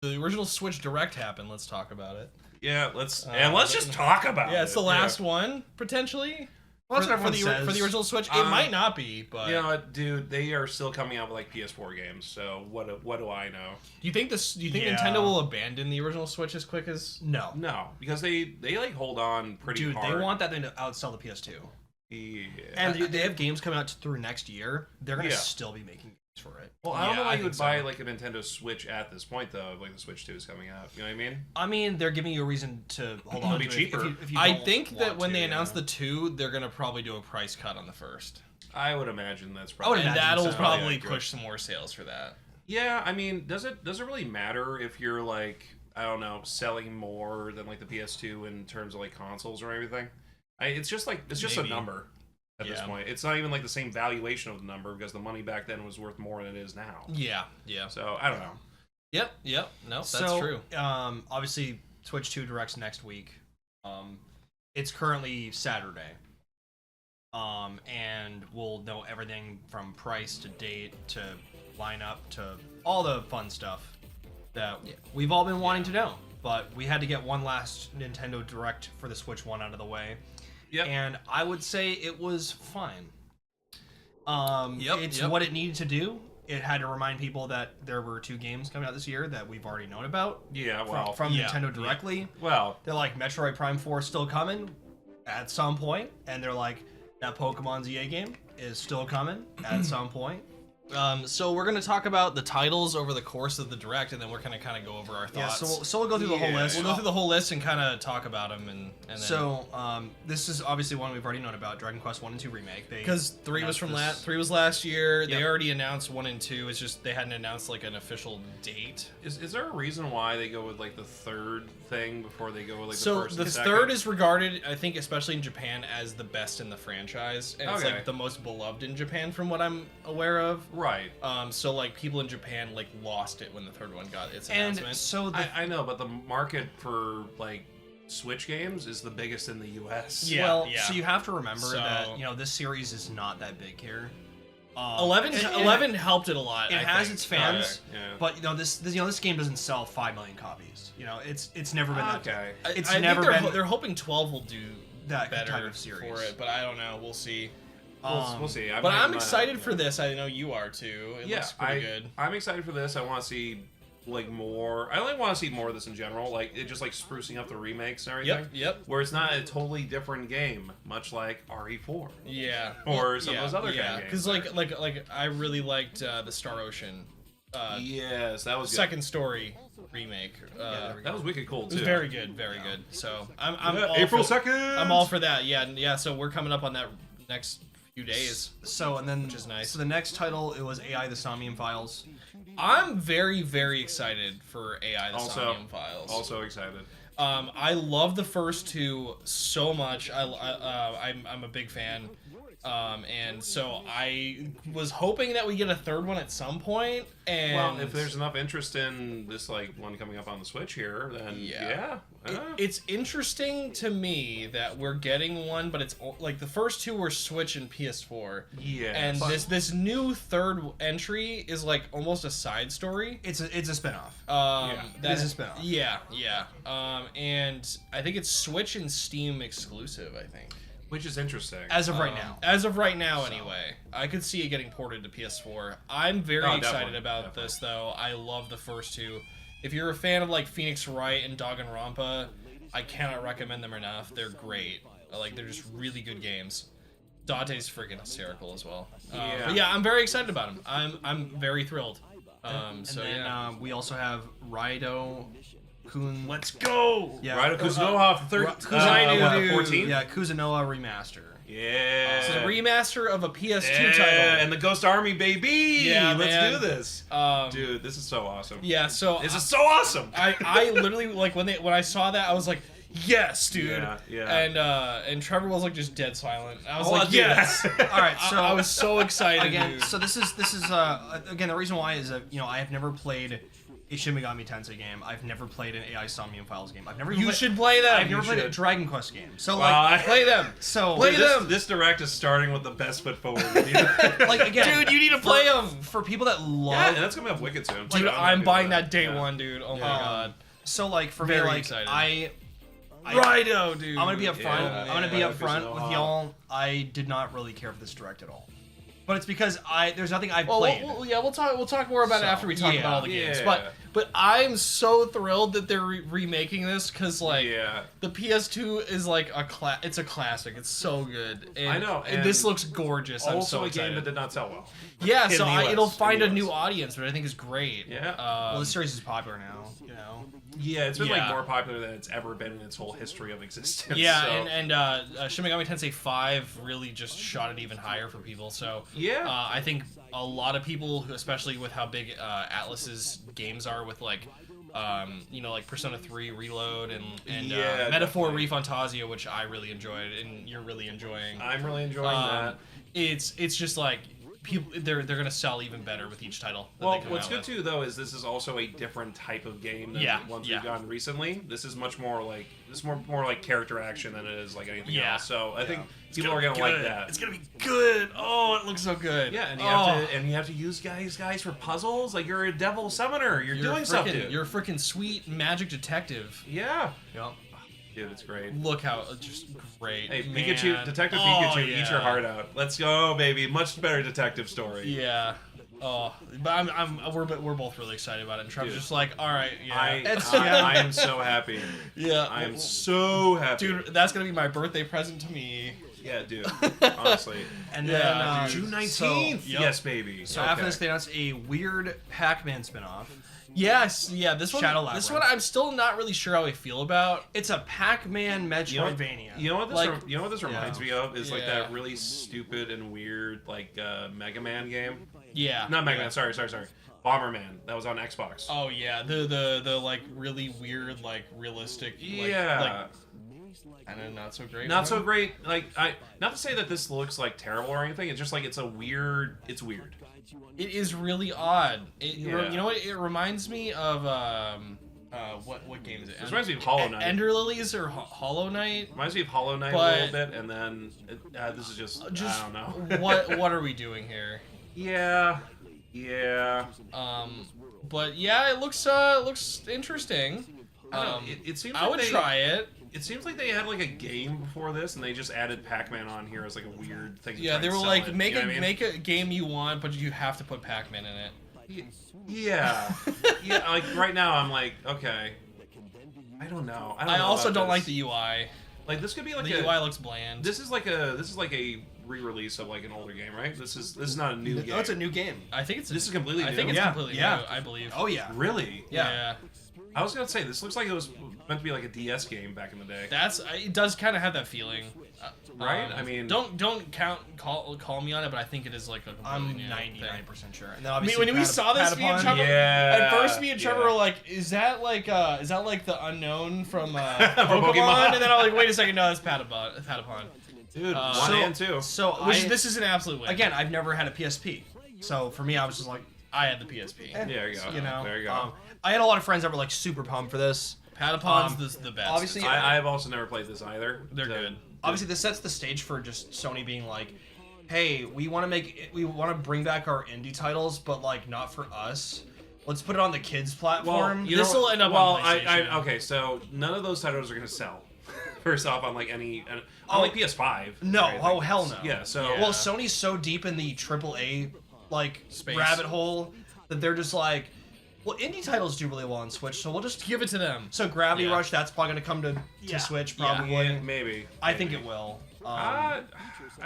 the original Switch Direct happened. Let's talk about it. Yeah, let's just talk about it. Yeah, it's the last one potentially. Well, that's what for the original Switch. It might not be, but you know what, dude, they are still coming out with like PS4 games. So what do I know? Do you think Nintendo will abandon the original Switch as quick as? No, because they like hold on pretty hard. Dude, they want that thing to outsell the PS2. Yeah. And they have games coming out through next year. They're gonna still be making games for it. Well, I don't know why you would buy like a Nintendo Switch at this point though. Like the Switch 2 is coming out. You know what I mean? I mean, they're giving you a reason to hold on. It'll be cheaper. If you I don't think that want when to, they announce the 2, they're gonna probably do a price cut on the first. I would imagine that's probably. And that'll so. probably push some more sales for that. Yeah, I mean, does it really matter if you're like, I don't know, selling more than like the PS2 in terms of like consoles or everything? It's just a number at this point. It's not even like the same valuation of the number because the money back then was worth more than it is now. Yeah. So I don't know. Yep. No, that's true. Obviously, Switch 2 Direct's next week. It's currently Saturday. And we'll know everything from price to date to lineup to all the fun stuff that we've all been wanting to know. But we had to get one last Nintendo Direct for the Switch 1 out of the way. Yep. And I would say it was fine. It's Yep. what it needed to do. It had to remind people that there were 2 games coming out this year that we've already known about. Yeah, well, from Nintendo directly. Well, they're like, Metroid Prime 4 is still coming at some point, and they're like, that Pokemon ZA game is still coming at some point. So we're gonna talk about the titles over the course of the Direct, and then we're gonna kind of go over our thoughts. Yeah, so we'll go through the whole list. We'll go through the whole list and kind of talk about them, and then... So this is obviously one we've already known about, Dragon Quest 1 and 2 remake. Because 3 was from three was last year. They already announced 1 and 2. It's just they hadn't announced like an official date. Is there a reason why they go with like the third thing before they go with like the first? So the third is regarded, I think, especially in Japan, as the best in the franchise, and it's Okay. like the most beloved in Japan, from what I'm aware of. Right. So like people in Japan like lost it when the third one got its announcement. And so I know, but the market for like Switch games is the biggest in the U.S. Yeah. So you have to remember that this series is not that big here. 11 helped it a lot. It I has think. its fans, yeah. but this game doesn't sell 5 million copies. It's never been that. Okay. It's I never think been they're hoping 12 will do that better type of series for it, but I don't know. We'll see. We'll see. But I'm excited for this. I know you are too. It looks pretty good. I'm excited for this. I want to see like more. I like want to see more of this in general. Like it just like sprucing up the remakes and everything. Yep. Where it's not a totally different game, much like RE4. Yeah. Or some of those other kind of games. Because like I really liked the Star Ocean. Yes, that was good. Second Story remake. That was wicked cool too. It was very good, very good. So I'm all April for, 2nd. I'm all for that. Yeah. So we're coming up on that next few days. So and then which is nice. So the next title, it was AI: The Somnium Files. I'm very, very excited for AI: The Somnium Files. Also excited. I love the first 2 so much. I'm a big fan. And so I was hoping that we get a third one at some point. And well, if there's enough interest in this like one coming up on the Switch here, then yeah. It's interesting to me that we're getting one, but it's like the first 2 were Switch and PS4. Yeah. And this new third entry is like almost a side story. It's a spinoff. That is a spinoff. Yeah. And I think it's Switch and Steam exclusive, I think. Which is interesting. As of right now. As of right now, anyway. I could see it getting ported to PS4. I'm very excited about this, though. I love the first 2. If you're a fan of like Phoenix Wright and Danganronpa, I cannot recommend them enough. They're great. Like they're just really good games. Dante's freaking hysterical as well. But yeah, I'm very excited about them. I'm very thrilled. We also have Raido Kun. Let's go! Yeah, Raido Kuzunoha 14. Yeah, Kuzunoha remaster. Yeah. It's a remaster of a PS2 title. And the Ghost Army, baby! Yeah, let's man. do this. Dude, this is so awesome. Yeah, so this is so awesome. I literally like when I saw that I was like, yes, dude. Yeah. And Trevor was like just dead silent. I was Oh, like, yes. All right, so I was so excited. again. Dude. So this is again the reason why is that I have never played a Shin Megami Tensei game. I've never played an AI Somnium Files game. I've never. You should play them. I've never played a Dragon Quest game. So play them. So play them. This direct is starting with the best foot forward. like again, dude, you need to play them for people that love. Yeah, and that's gonna be up wicked soon. Dude, I'm buying that day one, dude. Oh my god. So like for Very me, like excited. Righto, dude. I'm gonna be upfront. Yeah, I'm gonna be yeah, upfront with y'all. I did not really care for this direct at all. But it's because there's nothing I've Well, played. we'll talk more about it after we talk about all the games. Yeah. But I'm so thrilled that they're remaking this because like Yeah. the PS2 is like it's a classic. It's so good. And, I know, And this and looks gorgeous. I'm Also so a excited. game that did not sell well. Yeah, in so the US, it'll find in a the new US. audience, which I think is great. Yeah. Well, this series is popular now. You know. Yeah, it's been like Yeah. more popular than it's ever been in its whole history of existence. Yeah, so. and Shin Megami Tensei 5 really just shot it even higher for people. So Yeah. I think a lot of people, especially with how big Atlas's games are, with like like Persona 3 Reload and Yeah, Metaphor definitely. ReFantazio, which I really enjoyed and you're really enjoying. I'm really enjoying that. It's just like people they're gonna sell even better with each title. That Well, they come what's out good with. too, though, is this is also a different type of game than Yeah, the ones yeah. we've gotten recently. This is much more like more like character action than it is like anything Yeah. else. So I think people gonna are be gonna like good. that. It's gonna be good. Oh, it looks so good. Yeah, and you have to use guys for puzzles. Like you're a devil summoner. You're doing something. You're a freaking sweet magic detective. Yeah. Yep. Dude, it's great. Look how just great. Hey, man. Pikachu, Detective Oh, Pikachu, yeah. eat your heart out. Let's go, baby. Much better detective story. Yeah. Oh, but we're both really excited about it. And Trevor's Dude. just like, all right, yeah, I am so happy. yeah. I am so happy. Dude, that's gonna be my birthday present to me. Yeah, dude. Honestly. And Yeah, then dude. June 19th. So, yep. Yes, baby. So after this, they announced a weird Pac-Man spinoff. Yes, yeah. This one, Shadow this Labyrinth. one, I'm still not really sure how I feel about. It's a Pac-Man Metroidvania. You know what this Like- you know what this reminds me of is like Yeah. that really stupid and weird like Mega Man game. Yeah. Not Mega yeah. Man. Sorry. Bomberman. That was on Xbox. Oh yeah, the like really weird, like realistic. Yeah. And then not so great. Not one. so great. Like not to say that this looks like terrible or anything. It's just like it's weird. It is really odd. Yeah. You know what? It reminds me of what game is it? This reminds me of Hollow Knight. Ender Lilies or Hollow Knight? Reminds me of Hollow Knight a But- little bit, and then this is just I don't know. what are we doing here? Yeah. But yeah, it looks interesting. I don't know. It seems I like would they, try it. It seems like they had like a game before this, and they just added Pac-Man on here as like a weird thing. To Yeah, try they and were sell like, it, make you know a what I mean? make a game you want, but you have to put Pac-Man in it. Yeah, yeah. Like right now, I'm like, okay. I don't know. I I also don't like this. the UI. Like this could be like The a. UI looks bland. This is like a re-release of like an older game, right? This is not a new game. Oh, it's a new game. I think it's This is completely I new. think it's Yeah, completely yeah. new. I believe. Oh yeah. Really? Yeah. I was gonna say this looks like it was meant to be like a DS game back in the day. It does kind of have that feeling, Right? I mean- don't call me on it, but I think it is like a I'm completely new 99% thing. sure. And then I mean, obviously when we saw this, me and Patapon- Trevor, Yeah, at first me and Trevor yeah. were like, is that like the unknown from Pokemon? Pokemon. And then I'm like, wait a second, no, that's Patapon. Dude, one so- and two. So This is an absolute win. again, I've never had a PSP, so for me, I was just like, I had the PSP. There you go. you know, There you go. I had a lot of friends that were like super pumped for this. Patapon's the best. obviously- I have also never played this either. They're good. Obviously, this sets the stage for just Sony being like, "Hey, we want to bring back our indie titles, but like not for us. Let's put it on the kids platform." you This know- will end up well, on PlayStation. okay, so none of those titles are gonna sell. First off, on like on like PS5. No, or anything. oh hell no. Yeah, so Yeah. Well, Sony's so deep in the AAA like Space. rabbit hole that they're just like, well, indie titles do really well on Switch, so we'll just Give it to them. So Gravity Yeah. Rush, that's probably gonna come to Yeah. Switch Yeah. probably. yeah, maybe. I think it will. I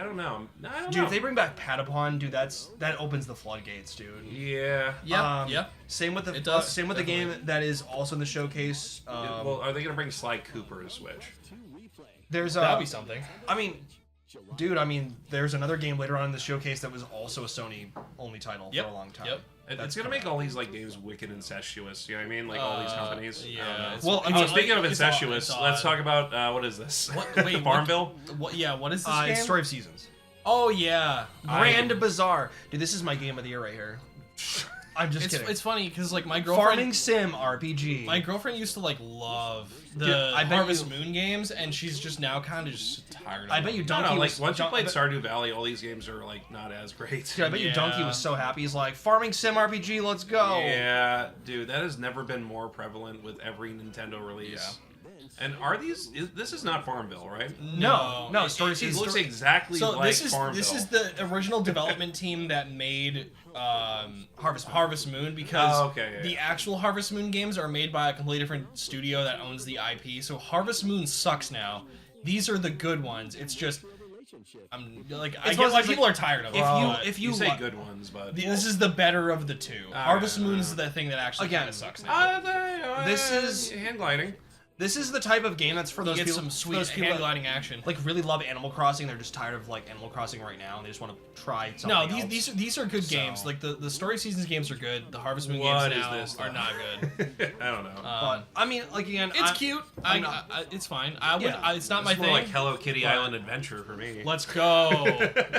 don't know. I don't Dude, know. if they bring back Patapon, dude, that opens the floodgates, dude. Yeah. Yeah, yeah. Same with the It does, same with the definitely. game that is also in the showcase. Well, are they gonna bring Sly Cooper to Switch? There's That'd be something. I mean, dude, there's another game later on in the showcase that was also a Sony only title Yep. for a long time. Yep. It's gonna make all these like games wicked incestuous. You know what I mean? Like all these companies. Yeah. I don't know. it's- Well, it's I mean, Speaking of it's odd- incestuous, it's let's odd. talk about what is this? What- wait, what- Farmville? What? Yeah. What is this game? It's Story of Seasons. Oh yeah. Grand Bazaar. Dude, this is my game of the year right here. I'm just kidding. It's funny because like my girlfriend Farming Sim RPG. My girlfriend used to like love the Dude, I bet Harvest Moon games, and she's just now kind of just tired of I bet them. you Donkey like was once you played Stardew Valley, all these games are like not as great. Dude, I bet you Donkey was so happy. He's like, Farming Sim RPG, let's go. Yeah, dude, that has never been more prevalent with every Nintendo release. And are these? This is not Farmville, right? No, Story It Season. looks exactly So like this is Farmville. this is the original development team that made Harvest Moon because the actual Harvest Moon games are made by a completely different studio that owns the IP. So Harvest Moon sucks now. These are the good ones. It's just I'm like I get why people are tired of it. If you say good ones, but this is the better of the two. Harvest Moon is the thing that actually kind of sucks now. This is hand gliding. This is the type of game that's for those you get people. some sweet those people hand that, gliding action. like really love Animal Crossing. They're just tired of like Animal Crossing right now, and they just want to try something No, else. these are good games. Like the Story Seasons games are good. The Harvest Moon games now are not good. I don't know. But I mean, like again, it's cute. It's fine. It's not my It's more thing. like Hello Kitty Island Adventure for me. Let's go.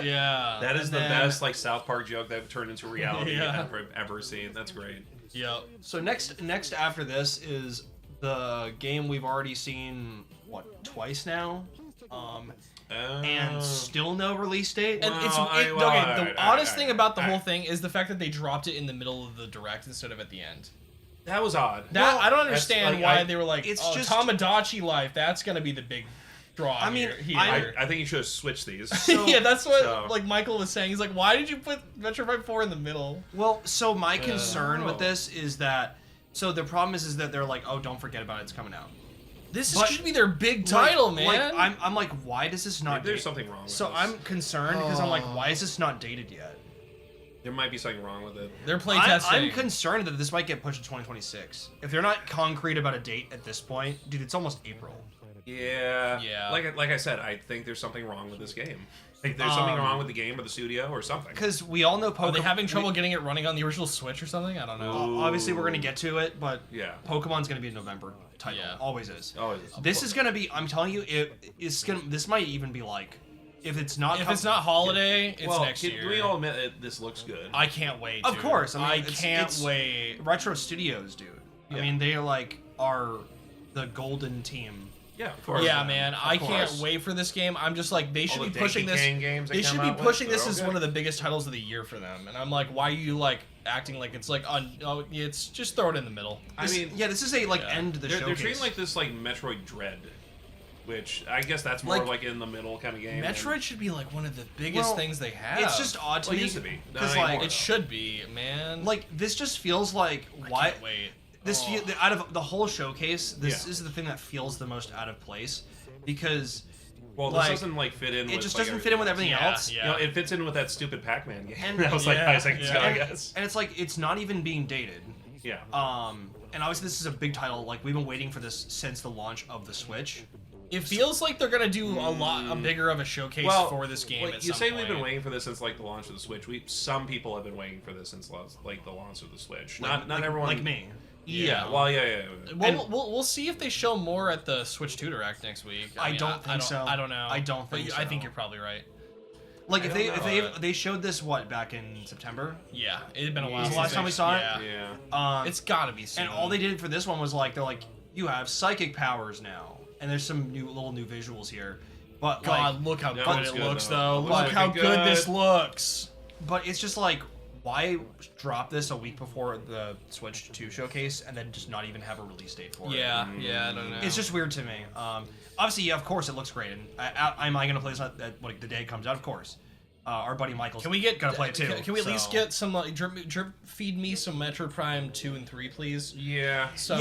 Yeah. That is the best like South Park joke that turned into reality I've ever seen. That's great. Yep. So next after this is the game we've already seen twice now, and still no release date. And the oddest thing about the whole thing is the fact that they dropped it in the middle of the direct instead of at the end. That was odd. I don't understand why they were like, it's just Tamagotchi life. That's gonna be the big draw. I mean, I think you should have switched these. Yeah, that's what like Michael was saying. He's like, why did you put Metroid 4 in the middle? Well, so my concern with this is that. So the problem is that they're like, oh, don't forget about it, it's coming out. This should be their big title, man. Like, I'm like, why does this not? There's something wrong with so this. I'm concerned because I'm like, why is this not dated yet? There might be something wrong with it. They're playtesting. I'm concerned that this might get pushed to 2026. If they're not concrete about a date at this point, dude, it's almost April. Yeah. Like I said, I think there's something wrong with this game. Like there's something wrong with the game or the studio or something. Because we all know Pokemon. Are they having trouble getting it running on the original Switch or something? I don't know. Obviously, we're gonna get to it, but yeah, Pokemon's gonna be a November title. Yeah. Always is. Always. This is gonna be. I'm telling you, it's gonna. This might even be like, if it's not holiday, it's next year. Can we all admit that this looks good? I can't wait. Of course, I can't wait. Retro Studios, dude. Yeah. I mean, they are the golden team. Yeah, of course. Yeah, man, I can't wait for this game. I'm just like, they should be pushing this. They should be pushing this as one of the biggest titles of the year for them. And I'm like, why are you like acting like it's like, oh, it's just throw it in the middle. I mean, yeah, this is a end the showcase. They're treating like this like Metroid Dread, which I guess that's more like in the middle kind of game. Metroid should be like one of the biggest things they have. It's just odd to me. It used to be. Because like it should be, man. Like this just feels like I can't wait. This out of the whole showcase, this is the thing that feels the most out of place. Because, this doesn't fit in. It just doesn't fit in with everything else. Yeah. You know, it fits in with that stupid Pac-Man game. And that was like 5 seconds ago, I guess. And it's like it's not even being dated. Yeah. And obviously this is a big title. Like we've been waiting for this since the launch of the Switch. It feels like they're gonna do a bigger of a showcase for this game. Like, you say we've been waiting for this since like the launch of the Switch. Some people have been waiting for this since like the launch of the Switch. Not everyone. Like me. Yeah. Well, yeah. We'll see if they show more at the Switch 2 Direct next week. I don't think so. I don't know. I don't think so. I think you're probably right. Like if they showed this back in September? Yeah, it had been a while. Was the last time we saw it? Yeah. It's gotta be soon. And all they did for this one was like they're like, you have psychic powers now, and there's some little new visuals here. But God, look how good it looks though. Look Look how good this looks. But it's just like, why drop this a week before the Switch 2 showcase and then just not even have a release date for it? Yeah, I don't know. It's just weird to me. Obviously, of course, it looks great. And am I going to play this like the day it comes out? Of course. Our buddy Michael's gonna play it too. Can we at least get some drip feed me some Metroid Prime 2 and 3, please? Yeah. Some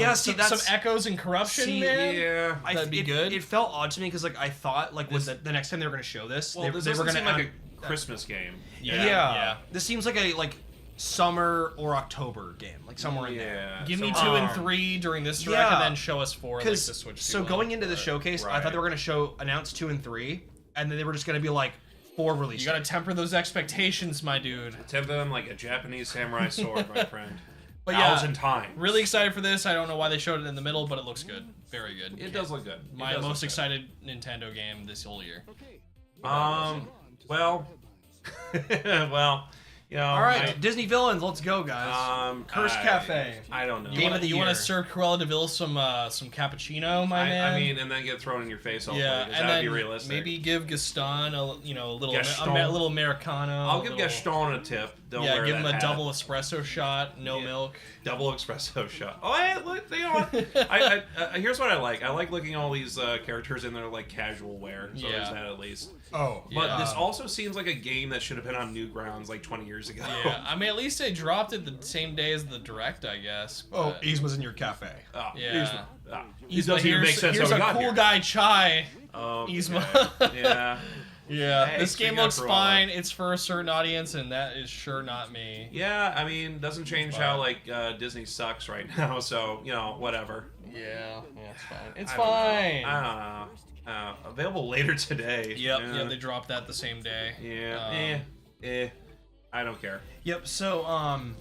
Echoes and Corruption, man. Yeah. That'd be good. It felt odd to me because like I thought like with the next time they were gonna show this, they were gonna like a Christmas game. Yeah. This seems like a summer or October game, like somewhere in there. Give me 2 and 3 during this direct, and then show us 4 like the Switch 2. So going into the showcase, I thought they were gonna announce 2 and 3, and then they were just gonna be like 4 releases. You gotta temper those expectations, my dude. Temper them like a Japanese samurai sword, my friend. But 1,000 times. Really excited for this. I don't know why they showed it in the middle, but it looks good. Very good. It does look good. My most excited Nintendo game this whole year. Well, You know, All right, Disney villains, let's go, guys. Cursed Cafe. I don't know. Game of the You year. want to serve Cruella de Vil some cappuccino, my man? I mean, and then get thrown in your face all yeah, day. and That would then be realistic. maybe give Gaston a little Gaston. a little Americano. I'll give Gaston a tip. Don't wear give him that a hat. double espresso shot, no milk. Double espresso shot. Oh, hey, look, you know what? Here's what I like. I like looking at all these characters in their like casual wear. So there's that at least. Oh, But this also seems like a game that should have been on Newgrounds like 20 years ago. Yeah, I mean, at least they dropped it the same day as the direct, I guess. Oh, but- Yzma's in your cafe. Oh, Yeah. It doesn't even make sense Here's how we a got cool here. guy chai. Okay. Yzma. Yeah. Yeah, Hey, this game speaking of looks Cruella. fine. It's for a certain audience, and that is sure not me. Yeah, I mean, doesn't change how like Disney sucks right now. So whatever. Yeah, it's fine. It's I don't know. fine. I don't know. Available later today. Yep, they dropped that the same day. Yeah. I don't care. Yep. So,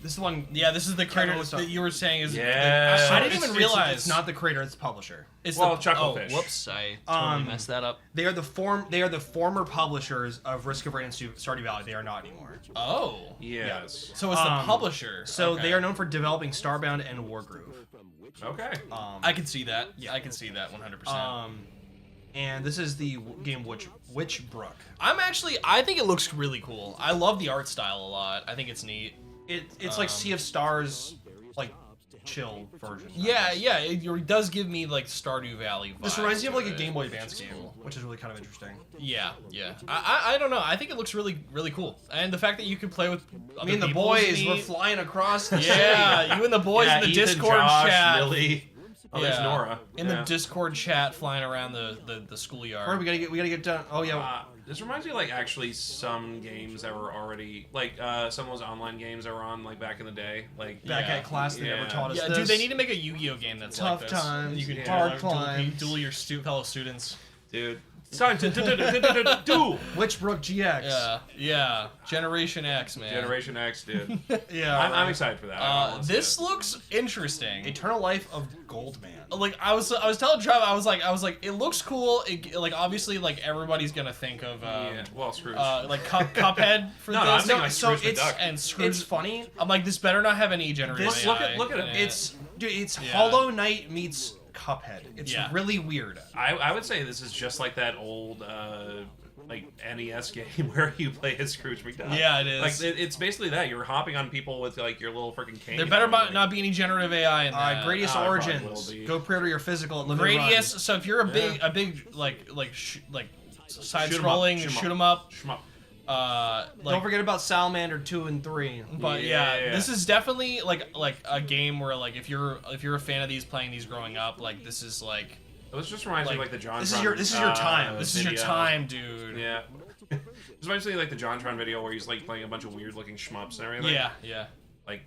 this is the one. Yeah, this is the creator Kinda that you were saying is. Yeah. I didn't It's- even realize it's not the creator; it's the publisher. It's Well, the Chucklefish. Oh, whoops! I totally messed that up. They are the former publishers of Risk of Rain and Stardew Valley. They are not anymore. Oh, Yes. so it's the publisher. So Okay. they are known for developing Starbound and Wargroove. Okay. I can see that. I can see that 100%. And this is the game Witchbrook. I think it looks really cool. I love the art style a lot. I think it's neat. It's like Sea of Stars, like chill version. Yeah, it does give me like Stardew Valley vibes. This reminds me of to like a it, Game Boy which Advance is game, cool. which is really kind of interesting. Yeah. I don't know. I think it looks really, really cool. And the fact that you can play with other Me and the people is boys were neat. flying across the Yeah, you and the boys in the Ethan, Discord Josh, chat. Millie. Oh, there's Nora. In the Discord chat flying around the schoolyard. All right, we gotta get done. Oh yeah. This reminds me of, like, actually some games that were already, like, some of those online games that were on, like, back in the day. Like, Back yeah. at class, they never taught us Yeah, this. dude, they need to make a Yu-Gi-Oh game that's Tough like this. times, You can hard duel climbs. your fellow students. dude. It's time to duel. Witchbrook GX. Yeah. Generation X, man. Generation X, dude. Yeah. I'm excited for that. I wanna see This it. looks interesting. Eternal Life of Goldman. Like I was telling Trevor, I was like, it looks cool. It, like obviously, like everybody's gonna think of Scrooge. like Cuphead for No, this. I'm thinking like so Scrooge it's- McDuck. and Scrooge. It's funny. I'm like, this better not have any generative This- AI. look at in it. It's Hollow Knight meets Cuphead. It's Yeah. really weird. I would say this is just like that old like NES game where you play as Scrooge McDuck. Yeah, it is. Like it's basically that you're hopping on people with like your little freaking cane. There better not be any generative AI in that. Gradius probably will Origins. be. Go pre-order your physical at Limited Gradius. Run. So if you're a big side scrolling shoot 'em up, Shmup. Don't forget about Salamander 2 and 3. but Yeah. this is definitely like a game where like if you're a fan of these, playing these growing up, like this is like This just reminds me of Like, like the John. this is your time. this is your video. time, dude. Yeah. This reminds me of like the JonTron video where he's like playing a bunch of weird looking shmups and everything. Yeah. Like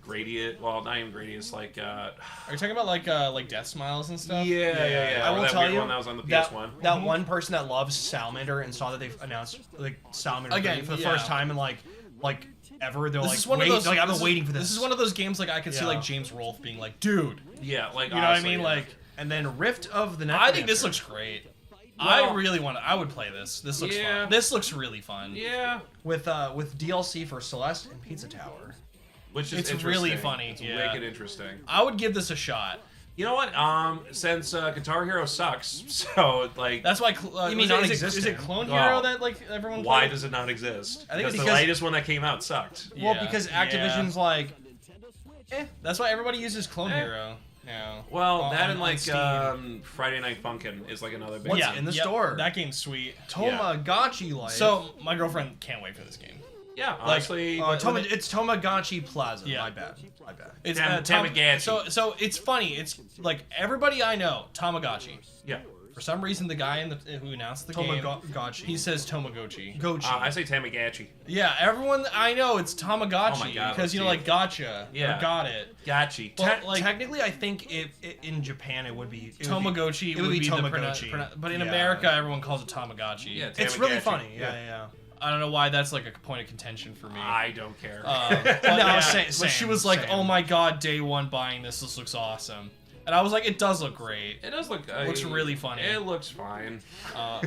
Gradient. Well, not even Gradius. Like. Are you talking about like Death Smiles and stuff? Yeah. I Or will that tell weird you one that was on the that, PS1. that one person that loves Salamander and saw that they've announced like Salamander Again, for the yeah. first time in like ever, they're This like, is one wait, of those. like I've this been is- waiting for this. This is one of those games like I could see Yeah. like James Rolfe being like, dude. Yeah, like You know what I honestly, mean? yeah. Like, And then Rift of the Necromancer. I think this looks great. I really want to. I would play this. This looks Yeah. fun. This looks really fun. Yeah. with DLC for Celeste and Pizza Tower. Which is It's interesting. really funny, It's yeah. wicked interesting. I would give this a shot. You know what? Since Guitar Hero sucks, so like, That's why. You mean is non-existent? it Clone Oh. Hero that like everyone? why played? does it not exist? I think because the because- latest one that came out sucked. Well, Yeah. because Yeah. Activision's like, That's why everybody uses Clone Eh. Hero now. Well, On- that on and like Steam. Friday Night Funkin' is like another big. What's yeah, in the yep, store? That game's sweet. Tamagotchi Life. So my girlfriend can't wait for this game. Yeah, honestly, it's Tamagotchi Plaza. Yeah. My bad. It's Tamagotchi. So it's funny. It's like everybody I know Tamagotchi. yeah. For some reason, the guy who announced the game, Tamagotchi. he says Tamagotchi. Gochi. I say Tamagotchi. Yeah, everyone I know it's Tamagotchi Oh my God, because you know let's like gotcha. Yeah. Or got it. Gotchi. But, like Technically, I think in Japan it would be Tamagotchi It would be the Tamagotchi. but in Yeah. America everyone calls it Tamagotchi. Yeah, It's really Tamagotchi. funny. Yeah. I don't know why that's like a point of contention for me. I don't care. But, No, yeah, same, but she was like, same. "Oh my god, day one buying this. This looks awesome." And I was like, it does look great. It does look. Looks really funny. It looks fine. Not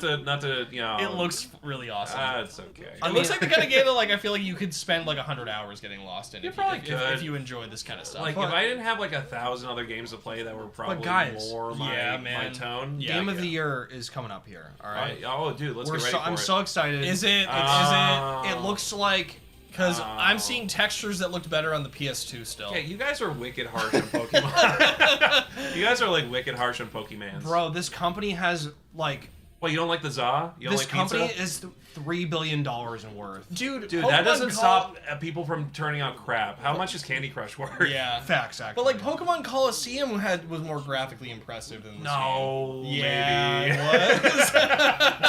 to. You know. It looks really awesome. It's okay. It looks like the kind of game that like I feel like you could spend like 100 hours getting lost in. You if probably if you enjoy this kind of stuff. Like if I didn't have like 1,000 other games to play that were probably guys, more my tone. Yeah, Game of the year is coming up here. All right. Oh, dude, let's get ready for I'm it. so excited. Is it? It looks like. Because I'm seeing textures that looked better on the PS2 still. Yeah, you guys are wicked harsh on Pokemon. You guys are like wicked harsh on Pokemans. Bro, this company has like. Well, you don't like the za? You don't this like company pizza? is $3 billion in worth. Dude, that doesn't stop people from turning out crap. How much is Candy Crush worth? Yeah. Facts, actually. But like Pokemon Coliseum was more graphically impressive than this No, game. Yeah, maybe. it was.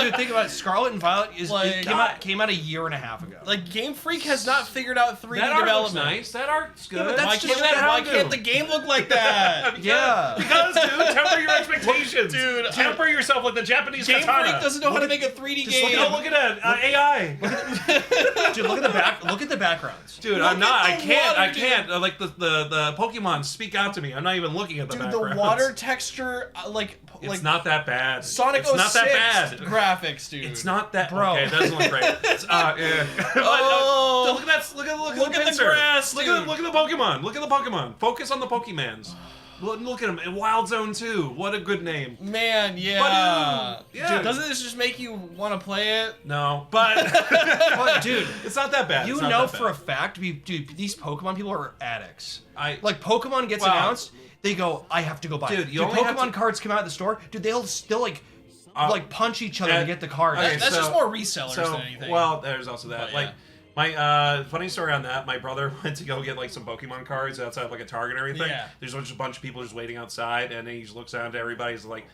Dude, think about it. Scarlet and Violet Like, came out a year and a half ago. Like Game Freak has not figured out 3D That art looks development. nice. That art's good. Yeah, but that's Why can't the game look like that? Yeah. Because, dude, temper your expectations. Dude, temper yourself like the Japanese Game katana. Freak doesn't know how to make a 3D game. Look at that AI. Dude, look at the backgrounds. Dude, Look I'm not. at I the can't. water, I can't. Like the Pokemon speak out to me. I'm not even looking at the Dude, backgrounds. the water texture, It's not that bad. Sonic it's not 06 that bad. graphics, dude. It's not that. Bro. Okay, it doesn't look great. Yeah. Oh. Look at that. Look at Look at the pincer. grass, Look dude. at the Pokemon. Look at the Pokemon. Focus on the Pokemans. Look at them. Wild Zone 2. What a good name. Man, yeah. But, yeah. Dude, doesn't this just make you want to play it? No, but Dude, it's not that bad. you It's not know that for a bad. fact, dude, these Pokemon people are addicts. Like Pokemon gets announced, they go, I have to go buy it. Dude, you only have Pokemon to- cards come out at the store, dude, they'll still like punch each other to get the cards. okay, That's so- just more resellers than anything. Well, there's also that. But, like yeah. my funny story on that. My brother went to go get like some Pokemon cards outside of like a Target and everything. Yeah. There's just a bunch of people just waiting outside, and then he just looks down to everybody. He's like,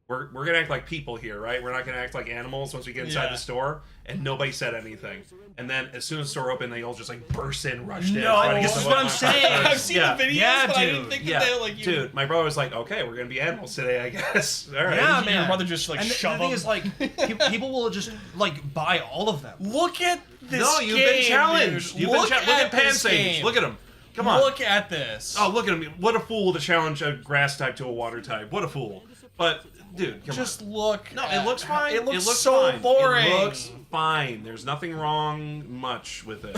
"We're gonna act like people here, right? We're not gonna act like animals once we get inside Yeah. the store." And nobody said anything. And then as soon as the store opened, they all just like burst in, rushed in. No, trying to get this some is what I'm Pokemon saying. cards. I've seen Yeah. the videos, Yeah, but I dude. didn't think Yeah, that they like you. dude, my brother was like, "Okay, we're gonna be animals today, I guess." All right. Yeah, Your man. mother just like And shove the thing them. is, like, people will just like buy all of them. Look at this No, you've game, been challenged. dude. You've been Look look at Pan this Sage. game. Look at him. Come on. Look at this. Oh, look at him. What a fool to challenge a grass type to a water type. What a fool. But, dude, come just on. look. No, at it looks fine. It looks looks so fine. boring. It looks fine. There's nothing wrong much with it.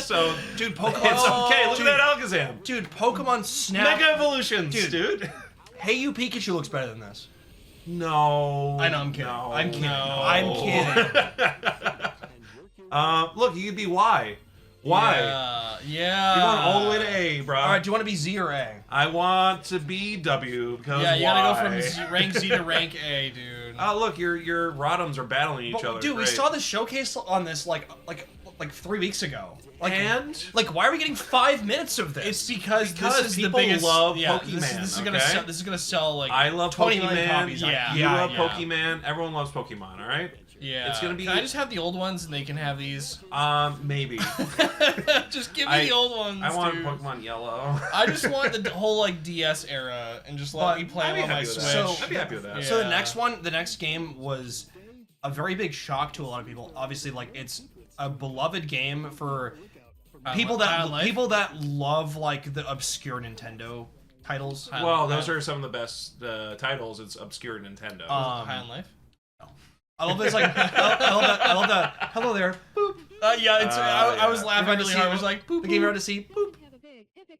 So, Dude, Pokemon. it's okay. Look dude, at that Alakazam. Dude, Pokemon Snap. Mega Evolutions, dude. Hey, you Pikachu looks better than this. No. I know, I'm kidding. No, I'm kidding. no. I'm kidding. Look, you could be Y. Y. Yeah. You're going all the way to A, bro. All right, do you want to be Z or A? I want to be W because Yeah, you Y. gotta go from rank Z to rank A, dude. Oh, look, your Rotoms are battling each other. Dude, we Great. saw the showcase on this like 3 weeks ago. Like, And? like, why are we getting 5 minutes of this? It's because Because this is the people biggest. love yeah, Pokemon, This is okay? This is gonna sell like. I love 20 million Pokemon. copies. Yeah. You love yeah. Pokemon. Everyone loves Pokemon. All right. Yeah. It's gonna be. Can I just have the old ones and they can have these? Maybe. Just give me the old ones. I want dude. Pokemon Yellow. I just want the whole like DS era and just let But me play I'd be them on my happy with Switch. that. I'd be happy with that. Yeah. So the next game was a very big shock to a lot of people. Obviously, like, it's a beloved game for people that love like the obscure Nintendo titles. Well, those are some of the best titles. It's obscure Nintendo. High on Life. I love this. Like, I love that. Hello there. Boop. Yeah, it's. I was You're laughing about to really see hard. I was like, boop, the game boop. you're about to see. Boop.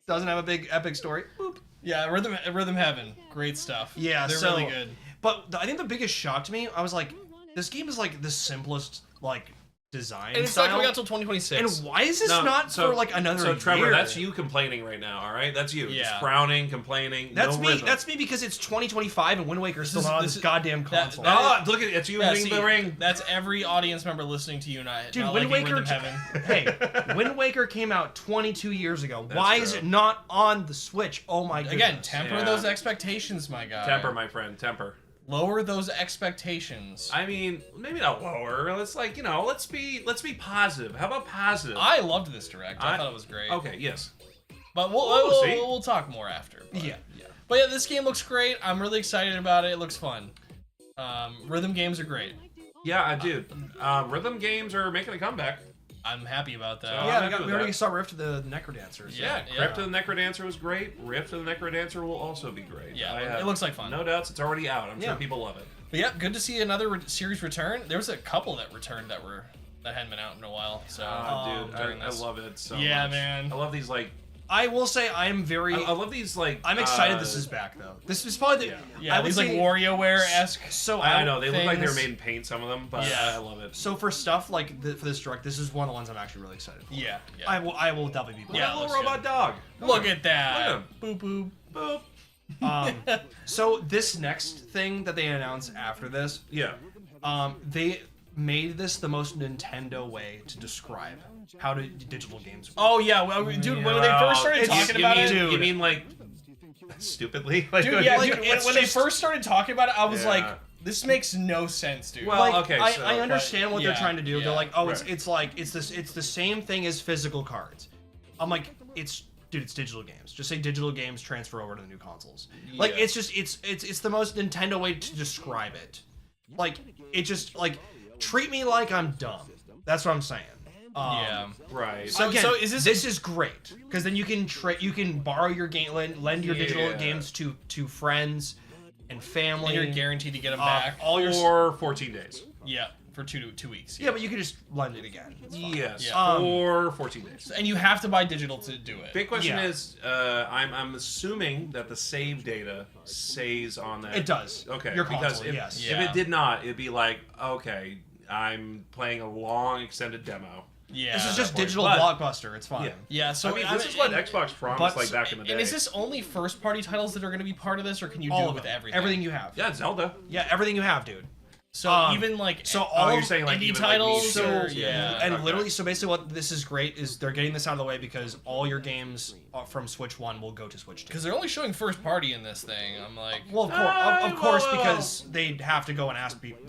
Doesn't have a big epic story. Boop. Yeah, Rhythm Heaven, great stuff. Yeah, they're so- really good. But I think the biggest shock to me, I was like, this game is like the simplest like design And it's style. not coming out till 2026. And why is this No, not so- for like another So Trevor, year? that's you complaining right now. All right, that's you. Just Yeah. frowning, complaining. That's no me. rhythm. That's me because it's 2025 and Wind Waker's still not on this goddamn console. Oh, look at it's you Yeah, hitting see, the ring. That's every audience member listening to you, not Dude, not Wind liking Waker. Rhythm Heaven. Hey, Wind Waker came out 22 years ago. Why is true. it not on the Switch? Oh my goodness. Again, temper Yeah. those expectations, my guy. Temper, my friend, temper. Lower those expectations. I mean, maybe not lower. Let's let's be positive. How about positive? I loved this direct. I thought it was great. Okay, yes. But We'll see. we'll talk more after. But, Yeah. But yeah, this game looks great. I'm really excited about it. It looks fun. Rhythm games are great. Yeah, I do. Rhythm games are making a comeback. I'm happy about that. Yeah, we already saw Rift of the Necrodancers. Yeah, Crypt of the Necrodancer was great. Rift of the Necrodancer will also be great. Yeah, it looks like fun. No doubts, it's already out. I'm sure people love it. But yeah, good to see another series return. There was a couple that returned that hadn't been out in a while. So, dude, I love it so much. Man. I love these I will say I love these I'm excited this is back though. This is probably these like WarioWare-esque. So I know they look like they were made in paint, some of them, but I love it. So for stuff like for this direct, this is one of the ones I'm actually really excited for. Yeah. I will definitely be. Yeah, little robot dog. Look at that. Look boop boop boop. So this next thing that they announced after this, they made this the most Nintendo way to describe how digital games work. Oh yeah, well, dude, when they first started talking about it, you mean like stupidly? Like, dude, when they first started talking about it, I was like, this makes no sense, dude. Well, like, okay, I understand what they're trying to do. Yeah. They're like, oh, it's the same thing as physical cards. I'm like, it's digital games. Just say digital games transfer over to the new consoles. Like, it's the most Nintendo way to describe it. Like, it just like treat me like I'm dumb. That's what I'm saying. Right. So again, so is this is great because then you can borrow your game, lend your digital games to friends and family. And you're guaranteed to get them back. All your for 14 days. Yeah, for two weeks. Yeah, but you can just lend it again. Yes, Yeah. for 14 days. And you have to buy digital to do it. Big question is, I'm assuming that the save data stays on that. It does. Okay. Your because console, yes. if it did not, it'd be like, okay, I'm playing a long extended demo. Yeah. This is just digital blockbuster. It's fine. Yeah. So I mean, this is what Xbox promised like back in the day. And is this only first-party titles that are going to be part of this, or can you do it with everything? Everything you have. Yeah, Zelda. Yeah, everything you have, dude. So even like all you're saying like indie even titles, like and literally, so basically, what this is great is they're getting this out of the way because all your games from Switch 1 will go to Switch 2. Because they're only showing first party in this thing. I'm like, well, of course, because they'd have to go and ask people.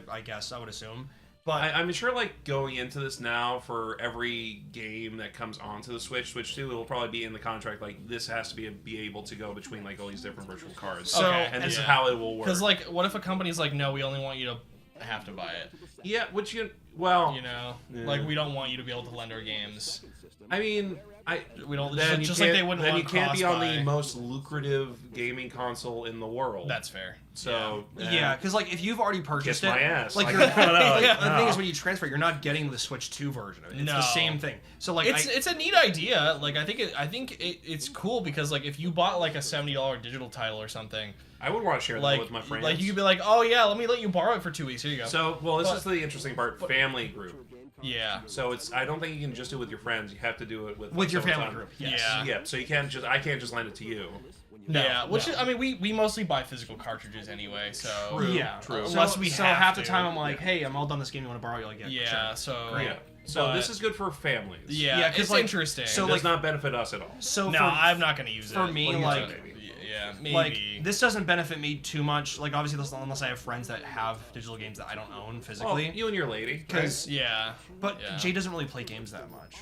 I guess I would assume. But I'm sure, like, going into this now, for every game that comes onto the Switch 2, it'll probably be in the contract, like, this has to be able to go between, like, all these different virtual cards. So, and this is how it will work. Because, like, what if a company's like, no, we only want you to have to buy it? Yeah, which like, we don't want you to be able to lend our games. I mean, we don't. Then just like they wouldn't. Then want you can't be on cross-buy. the most lucrative gaming console in the world. That's fair. So because like if you've already purchased kiss my ass. like Like, you're, no. the thing is when you transfer, you're not getting the Switch 2 version of it. It's the same thing. So like it's a neat idea. Like I think it's cool because like if you bought like a $70 digital title or something, I would want to share that with my friends. Like you could be like, oh yeah, let me let you borrow it for 2 weeks. Here you go. So this is the interesting part. Family group. Yeah. So I don't think you can just do it with your friends. You have to do it with your family group. Yes. Yeah. So I can't just lend it to you. Which is, I mean, we mostly buy physical cartridges anyway, so True. Unless we so have half to. the time I'm like, hey, I'm all done this game. You want to borrow? You're like, Yeah. sure. So this is good for families. Yeah, because it's like, interesting. so It does like, not benefit us at all. so no, I'm not going to use it. for me. Like, maybe. like this doesn't benefit me too much. Like obviously, unless I have friends that have digital games that I don't own physically. Well, you and your lady. Because but Jay doesn't really play games that much.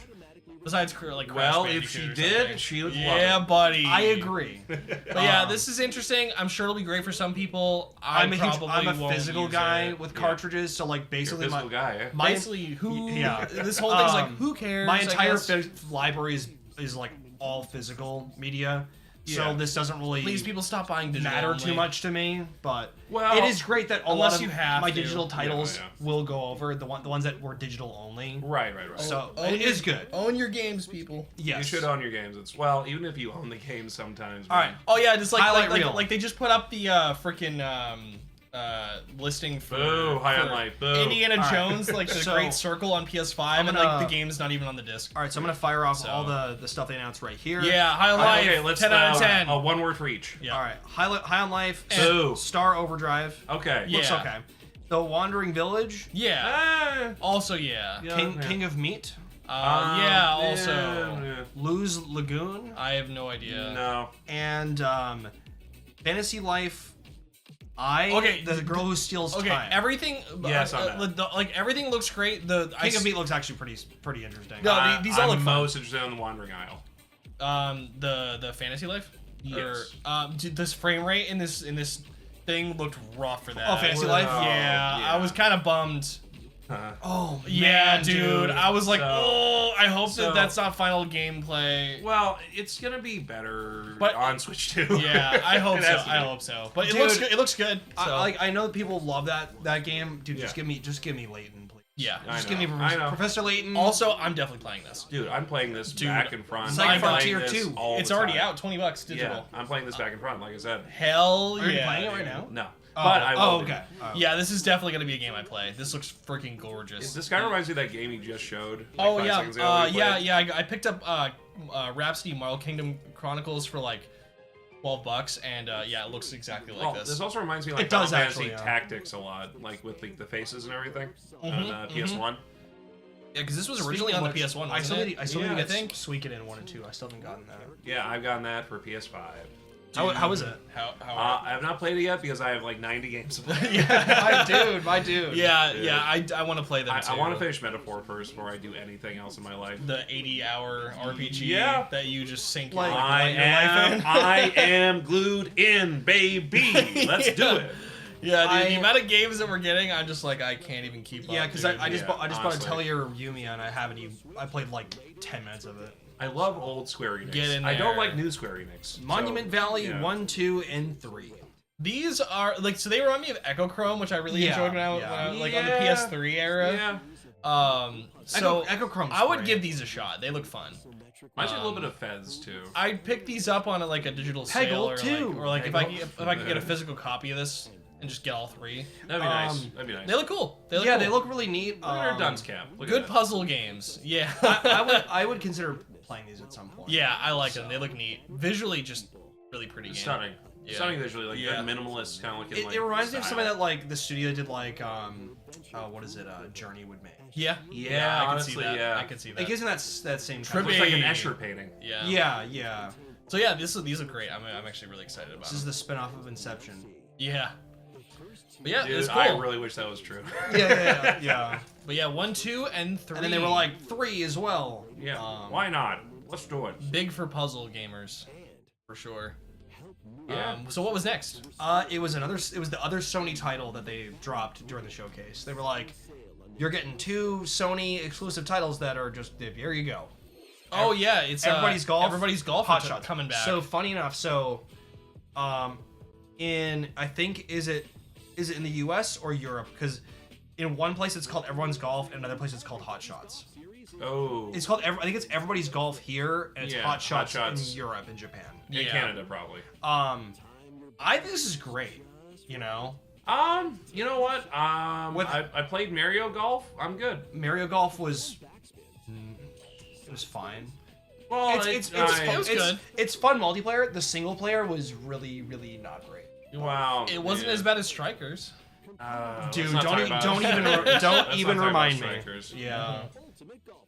Besides, like, Crash Well, Bandicoot if she or did, something. she would love Yeah, it. buddy. I agree. But yeah, this is interesting. I'm sure it'll be great for some people. I'm a physical guy with cartridges, so like basically You're a physical guy, eh? Basically, yeah. This whole thing's like, who cares? My I entire guess. library is like all physical media. Yeah. So this doesn't really Please, people, stop buying digital. matter only. too much to me, but Well, it is great that a lot unless of you have my to. digital titles Yeah. will go over the ones that were digital only. Right. So Own it is good. Own your games, people. Yes. You should own your games. Even if you own the games sometimes. All right. Oh yeah, just Highlight reel. like they just put up the freaking listing for Boo, High on for Life, boo. Indiana All right. Jones, like the So, Great Circle on PS5, and gonna- like the game's not even on the disc. All right, so I'm gonna fire off all the stuff they announced right here. Yeah, High on Life. Okay, let's 10 out of 10. one word for each. Yeah. All right, High on Life, Boo. Star Overdrive. Okay. Yeah. Looks okay. The Wandering Village. Yeah. Also, yeah. King of Meat. Also, Lose Lagoon. I have no idea. No. And Fantasy Life. The girl who steals time. Everything. Yes, on that. like everything looks great. King of Meat looks actually pretty interesting. No, these all look I'm fun. most interested in the Wandering Isle. The Fantasy Life. Yes. Dude, this frame rate in this thing looked rough for that. Oh, Fantasy Life? Yeah, I was kind of bummed. Oh yeah, man, dude. I was like, So- I hope that that's not final gameplay. Well, it's gonna be better But- on Switch 2. Yeah, I hope It so. has to be. I hope so. But Dude, it looks good. It looks good. So. I know that people love that game, dude. Yeah. Just give me Layton, please. Yeah. Just I give me know, I know. Professor Layton. Also, I'm definitely playing this. Dude, I'm playing this back and front. It's like I'm playing Frontier this 2. all It's the already time. out, $20 digital. Yeah, I'm playing this back and front, like I said. Hell yeah. Are you playing it right now? No. Oh, But I will be. okay. Oh. Yeah, this is definitely gonna be a game I play. This looks freaking gorgeous. This guy reminds me of that game you just showed. Like Oh 5 yeah, seconds ago that we played. yeah. I picked up Rhapsody Marvel Kingdom Chronicles for like $12, and yeah, it looks exactly like Well, this. this also reminds me of like It does Final Fantasy actually, yeah. Tactics a lot, like with the faces and everything on Mhm, PS1. Yeah, because this was Speaking originally of on the which, PS1. I still Wasn't need, it? I still Yeah, need I to think. Suikoden 1 and 2. I still haven't gotten that. Yeah, I've gotten that for PS5. How is it? How? I have not played it yet because I have like 90 games to play. yeah, my dude. yeah, Dude. yeah. I want to play them too. I want to finish Metaphor first before I do anything else in my life. the 80-hour RPG Yeah. that you just sink Like, your, I your life in. I am glued in, baby. Let's do it. Yeah, dude, the I- amount of games that we're getting, I'm just like, I can't even keep up. Yeah, because dude. I just bought honestly. Atelier Yumiya and I haven't even. I played like 10 minutes of it. I love old Square Enix. Get in I don't there. like new Square Enix. Monument So, Valley yeah. 1, 2, and 3. These are like, so they remind me of Echo Chrome, which I really Yeah, enjoyed when I yeah. like on the Yeah. PS3 era. Yeah. So Echo Chrome's I would great. give these a shot. They look fun. Reminds me a little bit of Fez too. I'd pick these up on like a digital sale, Peggle or too. like, or like Peggle. if I could get a physical copy of this and just get all three. That'd be nice. That'd be nice. They look cool. They look Yeah, cool. they look really neat. Look at our dunce cap. Look good at that. puzzle games. Yeah. I would consider playing these at some point. Yeah, I like them. They look neat. Visually, just really pretty game. Stunning. Yeah. Stunning visually, like Yeah. good minimalist kind of looking. It reminds me of something that like the studio did like what is it? Journey would make. Yeah. Yeah, I can honestly, see that. yeah. I can see that. Like isn't that same Trivia- type looks like an Hey. Escher painting. Yeah. Yeah. So yeah, these look great. I'm actually really excited about This is them. the spin-off of Inception. Yeah. But yeah, Dude, it's cool. I really wish that was true. Yeah. But yeah, 1, 2, and 3. And then they were like 3 as well. Yeah. Um, Why not? Let's do it. big for puzzle gamers, for sure. Yeah. So what was next? It was the other Sony title that they dropped during the showcase. They were like, "You're getting 2 Sony exclusive titles that are just here you go." Oh yeah, it's Everybody's Golf. Everybody's golf. Hot are Shots coming back. So funny enough, in I think is it in the U.S. or Europe? Because in one place it's called Everyone's Golf, and another place it's called Hot Shots. Oh. It's called I think it's Everybody's Golf here, and it's Yeah, Hot Shots Hot Shots. in Europe and Japan. In Yeah. Canada, probably. I think this is great. You know, You know what? With- I played Mario Golf. I'm good. Mario Golf was it was fine. Well, It's It was good. It's fun multiplayer. The single player was really not great. Wow. it wasn't yeah. as bad as Strikers. Dude, let's not don't talk even about- don't even Let's don't not even talk about remind me. Strikers. Yeah.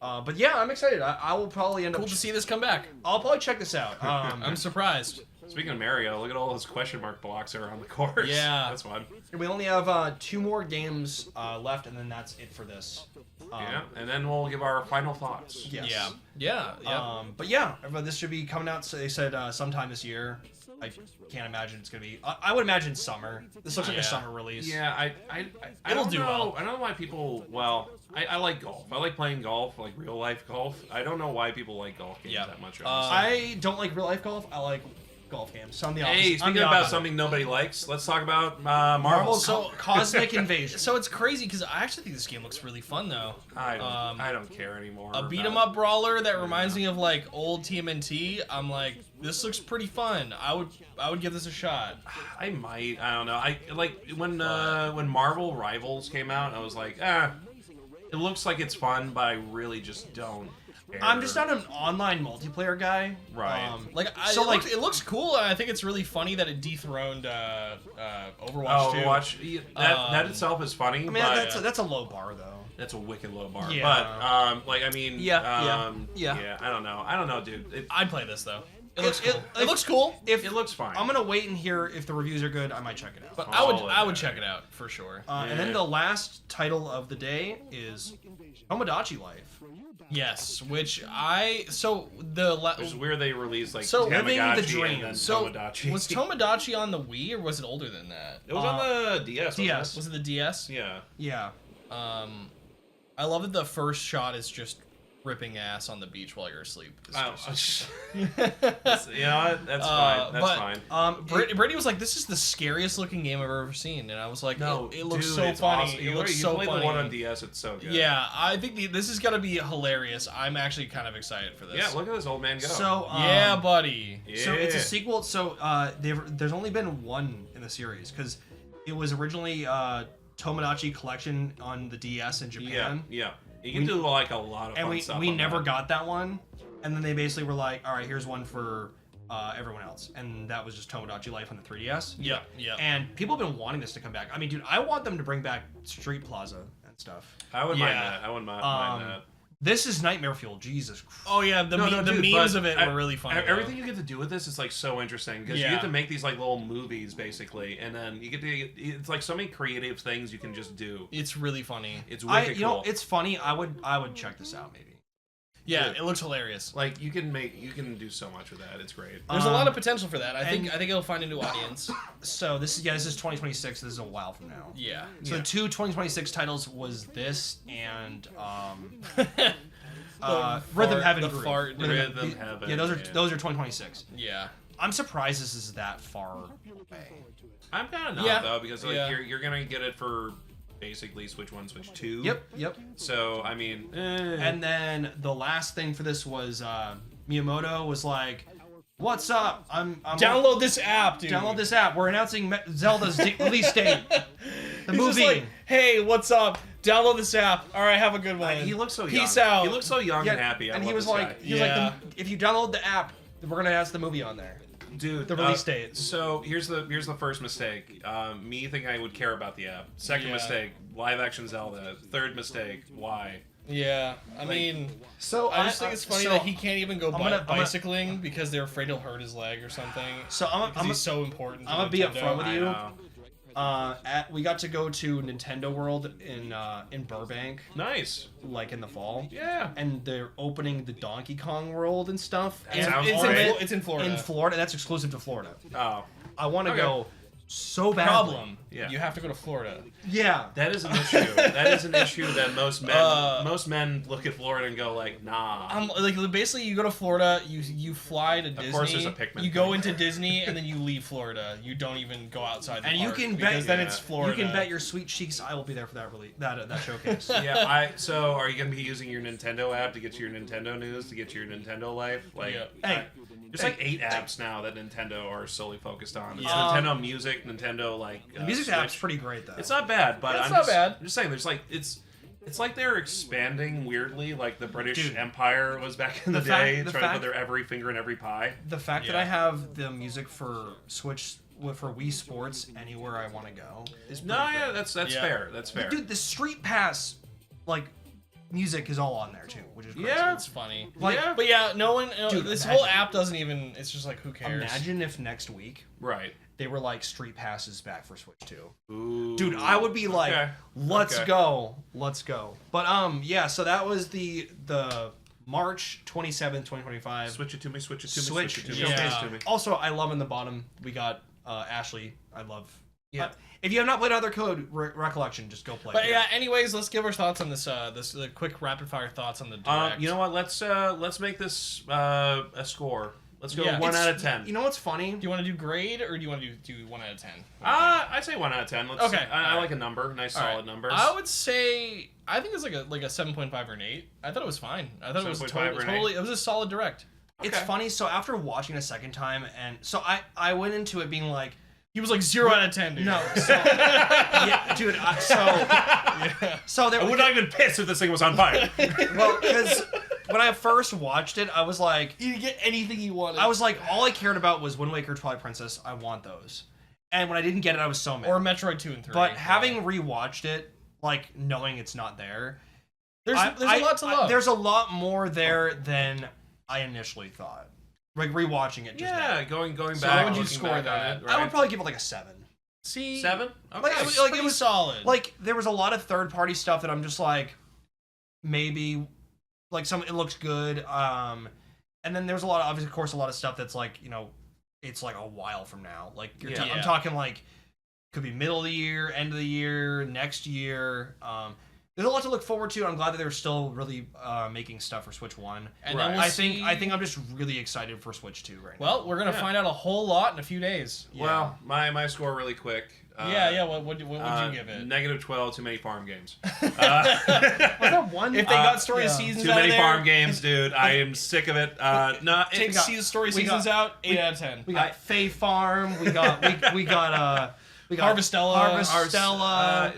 But yeah, I'm excited. I will probably end Cool up. to see this come back. I'll probably check this out. I'm surprised. Speaking of Mario, look at all those question mark blocks that are on the course. Yeah. That's fun. we only have 2 more games left, and then that's it for this. Yeah, and then we'll give our final thoughts. Yes. Yeah. But yeah, but this should be coming out. So they said sometime this year. I can't imagine it's gonna be. I would imagine summer. This looks like Yeah. a summer release. Yeah, I It'll don't do know. well. I don't know why people. Well, I like golf. I like playing golf, like real life golf. I don't know why people like golf games Yeah. that much. I don't like real life golf. I like golf games. So I'm the opposite. Hey, I'm speaking the about opposite. something nobody likes, let's talk about Marvel. So Cosmic Invasion. So it's crazy because I actually think this game looks really fun though. I don't care anymore. A beat 'em up brawler that reminds me of like old TMNT. I'm like, this looks pretty fun. I would give this a shot. I might. I don't know. I like when Marvel Rivals came out. I was like, it looks like it's fun, but I really just don't. I'm just not an online multiplayer guy. Right. It looks cool. And I think it's really funny that it dethroned Overwatch Oh, 2. Overwatch. That itself is funny. I mean, but that's a low bar though. that's a wicked low bar. Yeah. But like, I mean, Yeah. I don't know, dude. I'd play this though. It looks It- cool. it- It looks cool. If It looks fine. I'm gonna wait and hear if the reviews are good, I might check it out. But Oh, I would yeah. check it out for sure. And then the last title of the day is Tomodachi Life. Yes, which Which is weird they released like So, Living the Tamagotchi Dream. and then so Tomodachi. was Tomodachi on the Wii or was it older than that? It was on the DS. wasn't DS. Was it the DS? it? Yeah. Yeah. I love that the first shot is just ripping ass on the beach while you're asleep. It's you know what? That's fine. That's fine. Brittany was like, "This is the scariest looking game I've ever seen," and I was like, No, it looks dude, so it's funny. awesome. It looks so funny. You funny. play the one on DS, it's so good. Yeah, I think this is gonna be hilarious. I'm actually kind of excited for this. Yeah, look at this old man go. So yeah, buddy. So it's a sequel. So there's only been one in the series because it was originally Tomodachi Collection on the DS in Japan. Yeah. You can do like a lot of fun stuff. We never got that one, and then they basically were like, all right, here's one for everyone else, and that was just Tomodachi Life on the 3DS. Yeah. And people have been wanting this to come back. I mean, dude, I want them to bring back Street Plaza and stuff. I wouldn't mind that. I wouldn't mind that. This is nightmare fuel. Jesus Christ. Oh yeah, the memes of it were really funny. Everything you get to do with this is like so interesting because you get to make these like little movies basically, and then you get to. It's like so many creative things you can just do. It's really funny. It's wicked cool. It's funny. I would check this out maybe. Yeah, it looks hilarious. Like you can do so much with that. It's great. There's a lot of potential for that. I think it'll find a new audience. So this is 2026. This is a while from now. Yeah. So the two 2026 titles was this and Rhythm Heaven. Rhythm Heaven. Yeah, those are 2026. Yeah. I'm surprised this is that far away. I'm kind of not though because like you're gonna get it for basically Switch 1, Switch 2. Yep. So I mean, and then the last thing for this was Miyamoto was like, "What's up? I'm download this app, dude. Download this app. We're announcing Zelda's release date. The He's movie. Just like, hey, what's up? Download this app. All right, have a good one. He looks so young. Peace out. He looks so young and happy. And he was like, if you download the app, we're gonna have the movie on there." Dude, the release date. So here's the first mistake. Me thinking I would care about the app. Second mistake, live action Zelda. Third mistake, why? Yeah, I mean, so I just think it's funny that he can't even go bicycling because they're afraid he'll hurt his leg or something. So he's so important. I'm gonna be upfront with you. We got to go to Nintendo World in Burbank. Nice. Like in the fall. Yeah. And they're opening the Donkey Kong World and stuff. It's in Florida. In Florida, that's exclusive to Florida. Oh. I want to go so badly. Problem. Yeah. You have to go to Florida. Yeah. That is an issue. That is an issue that most men look at Florida and go like, nah. Like basically, you go to Florida, you fly to Disney. Of course, there's a Pikmin. You go into Disney and then you leave Florida. You don't even go outside. The park you can because then it's Florida. You can bet your sweet cheeks I will be there for that showcase. Yeah. So are you gonna be using your Nintendo app to get your Nintendo news, to get your Nintendo life? Like, hey. There's like 8 apps now that Nintendo are solely focused on. It's Nintendo Music, Nintendo the music Switch. app's pretty great though. It's not bad, but I'm just saying. There's like it's like they're expanding weirdly, like the British Empire was back in the day, trying to put their every finger in every pie. The fact that I have the music for Switch for Wii Sports anywhere I want to go is great. That's fair. That's fair. Dude, the Street Pass music is all on there too, which is crazy. Yeah, it's funny. But no one. Dude, this whole app doesn't even. It's just like, who cares? Imagine if next week, they were like Street Passes back for Switch 2. Ooh. Dude, I would be like, let's go. But yeah, so that was the March 27th, 2025. Switch it to me. Yeah. Also, I love in the bottom we got Ashley. I love. Yeah. If you have not played Other Code Recollection, just go play. But yeah, anyways, let's give our thoughts on this. The quick rapid fire thoughts on the direct. You know what? Let's make this a score. Let's go 1 out of 10. You know what's funny? Do you want to do grade or do you want to do 1 out of 10? I'd say 1 out of 10. Okay. I like a number, nice solid numbers. I would say I think it's like a 7.5 or an 8. I thought it was fine. I thought it was totally. It was a solid direct. Okay. It's funny. So after watching a second time, and so I went into it being like. He was like 0 out of 10, dude. No, so, yeah, dude. So I would not even piss if this thing was on fire. Well, because when I first watched it, I was like, you get anything you wanted. I was like, all I cared about was Wind Waker, Twilight Princess. I want those. And when I didn't get it, I was so mad. Or Metroid 2 and 3. But having rewatched it, like knowing it's not there, there's a lot to love. There's a lot more there than I initially thought. Like rewatching it. Going back. So how would you score that? I would probably give it like a 7. See, 7? Okay. It was solid. Like there was a lot of third-party stuff that I'm just like, maybe, like it looks good. And then there's a lot of, obviously, of course, a lot of stuff that's like, it's like a while from now. Like I'm talking like, could be middle of the year, end of the year, next year. there's a lot to look forward to. I'm glad that they're still really making stuff for Switch 1. And Right. then we'll I see... think I'm just really excited for Switch 2 right now. Well, we're gonna find out a whole lot in a few days. Well, my score really quick. What would you give it? -12. Too many farm games. Was that one? If they got story seasons Too out many of there, farm games, dude. I am sick of it. No, take story seasons out. 8 out of 10. We got Fae Farm. We got Harvestella.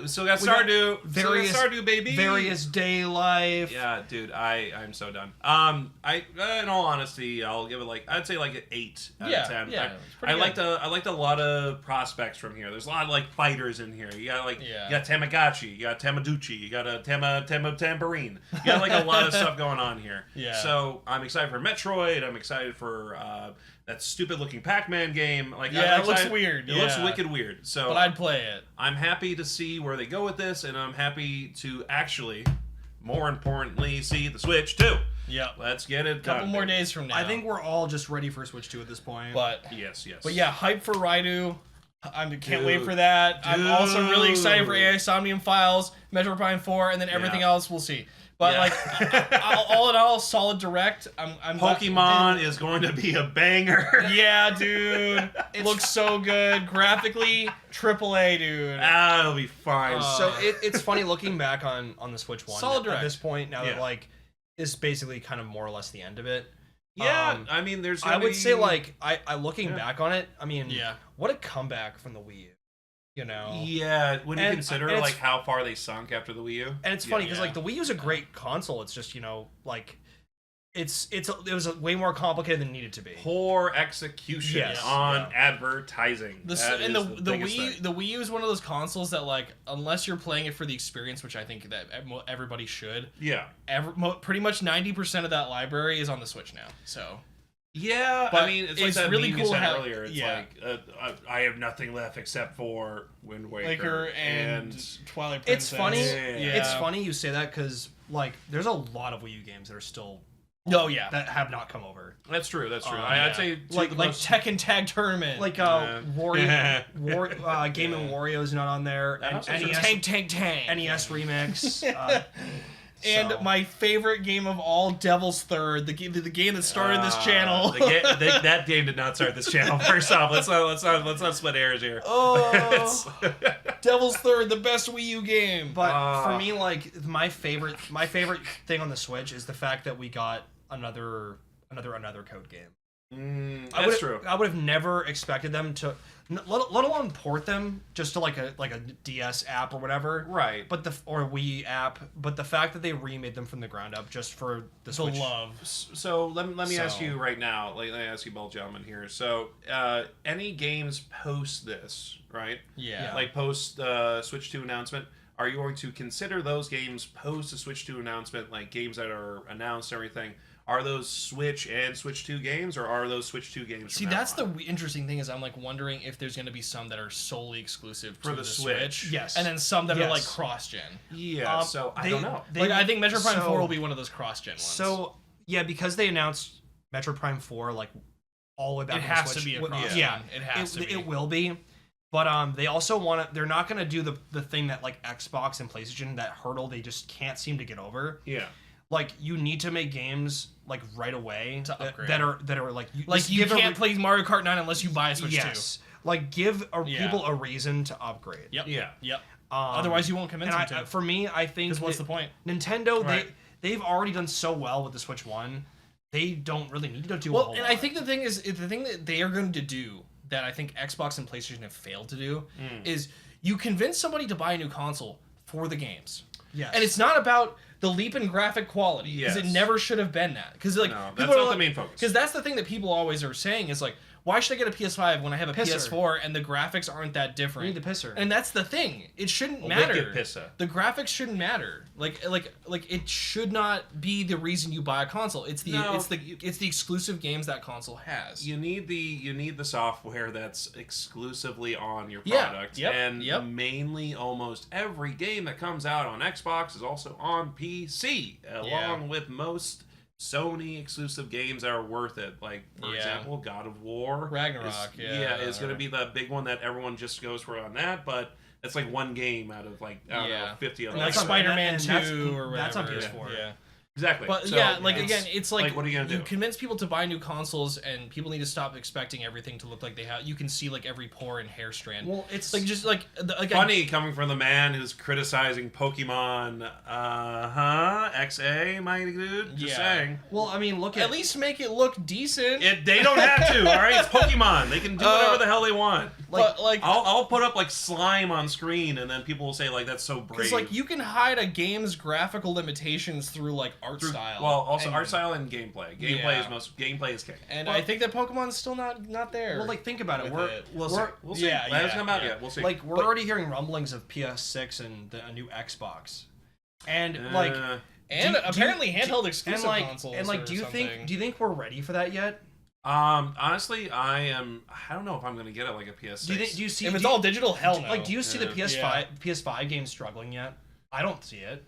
We still got Stardew. Stardew, baby. Various Day Life. Yeah, dude, I'm so done. In all honesty, I'll give it I'd say an 8 out of 10. Yeah, I liked a lot of prospects from here. There's a lot of fighters in here. You got you got Tamagotchi, you got Tamaduchi, you got a Tambourine. You got a lot of stuff going on here. Yeah. So I'm excited for Metroid. I'm excited for that stupid looking Pac-Man game. It looks weird. It looks wicked weird. So but I'd play it. I'm happy to see where they go with this, and I'm happy to actually, more importantly, see the Switch 2. Yeah. Let's get it done. Couple more days from now. I think we're all just ready for Switch 2 at this point. But yes. But yeah, hype for Raidu. I can't wait for that. I'm also really excited for AI Somnium Files, Metroid Prime 4, and then everything else we'll see. But all in all, solid direct. I'm Pokemon is going to be a banger. Yeah, dude. It looks so good. Graphically, AAA, dude. It'll be fine. So it's funny looking back on the Switch 1 solid direct at this point, now that this is basically kind of more or less the end of it. Yeah, I mean, there's I would say I looking back on it, I mean, yeah, what a comeback from the Wii U. You know. Yeah, when you consider how far they sunk after the Wii U. And it's funny because the Wii U is a great console. It's just, it was way more complicated than it needed to be. Poor execution on advertising. The Wii U is one of those consoles that unless you're playing it for the experience, which I think that everybody should. Yeah. Pretty much 90% of that library is on the Switch now. So. Yeah, but I mean, it's that really meme cool you said earlier. It's I have nothing left except for Wind Waker and Twilight Princess. It's funny. It's funny you say that because there's a lot of Wii U games that are still that have not come over. That's true. I'd say Tekken Tag Tournament, Game and Wario's not on there, and NES Tank NES Remix. And my favorite game of all, Devil's Third, the game that started this channel. That game did not start this channel. First off, let's not split hairs here. Oh, Devil's Third, the best Wii U game. But for me, my favorite thing on the Switch is the fact that we got another code game. That's true. I would have never expected them to, let alone port them just to like a DS app or whatever. Right. But or a Wii app. But the fact that they remade them from the ground up just for the Switch. Love. So let me ask you right now. Let me ask you both gentlemen here. So any games post this, right? Yeah. Post Switch 2 announcement. Are you going to consider those games post the Switch 2 announcement, games that are announced and everything? Are those Switch and Switch 2 games, or are those Switch 2 games? See, that's the interesting thing is I'm wondering if there's going to be some that are solely exclusive to the Switch. Yes. And then some that are cross-gen. Yeah, so I don't know. I think Metroid Prime 4 will be one of those cross-gen ones. So, yeah, because they announced Metroid Prime 4, all the way back it has to be a cross-gen. Yeah, it has to be. It will be. But they also want to. They're not going to do the thing that Xbox and PlayStation, that hurdle they just can't seem to get over. Yeah. You need to make games right away to upgrade. that are you can't play Mario Kart 9 unless you buy a Switch 2. Give people a reason to upgrade. Yep. Yeah. Yep. Otherwise, you won't convince them to. For me, I think. Because what's the point? Nintendo, they've already done so well with the Switch 1. They don't really need to do a whole lot. I think the thing that they are going to do that I think Xbox and PlayStation have failed to do is you convince somebody to buy a new console for the games. Yes. And it's not about the leap in graphic quality, because it never should have been that. Because no, that's not the main focus. Because that's the thing that people always are saying is why should I get a PS5 when I have a PS4 and the graphics aren't that different? You need the pisser. And that's the thing. It shouldn't matter. Pissa. The graphics shouldn't matter. It should not be the reason you buy a console. It's the exclusive games that console has. You need the software that's exclusively on your product. Mainly almost every game that comes out on Xbox is also on PC, along with most Sony exclusive games that are worth it. For example, God of War Ragnarok is going to be the big one that everyone just goes for on that, but It's like one game out of like I don't know, 50 of them. Like Spider-Man 2 or whatever. That's on PS4. Yeah. Exactly. But so, again, it's like what are you gonna do? Convince people to buy new consoles, and people need to stop expecting everything to look like they have. You can see like every pore and hair strand. Well, it's like just like funny coming from the man who's criticizing Pokemon. XA, my dude. Just saying. Well, I mean, at least make it look decent. They don't have to. All right, it's Pokemon. They can do whatever the hell they want. Like I'll put up like slime on screen, and then people will say like that's so brave. Because like you can hide a game's graphical limitations through like art style. Well, also art style and gameplay. Gameplay is king. And I think that Pokemon's still not there. Well, like think about it. We'll see. Yeah, Let us come out yet. We'll see. Like we're already hearing rumblings of PS6 and a new Xbox, and apparently handheld exclusive consoles. And like, do you think we're ready for that yet? Honestly, I don't know if I'm gonna get it like a PS6. Do you see if it's all digital? Hell no. Like, do you see the PS5 games struggling yet? I don't see it.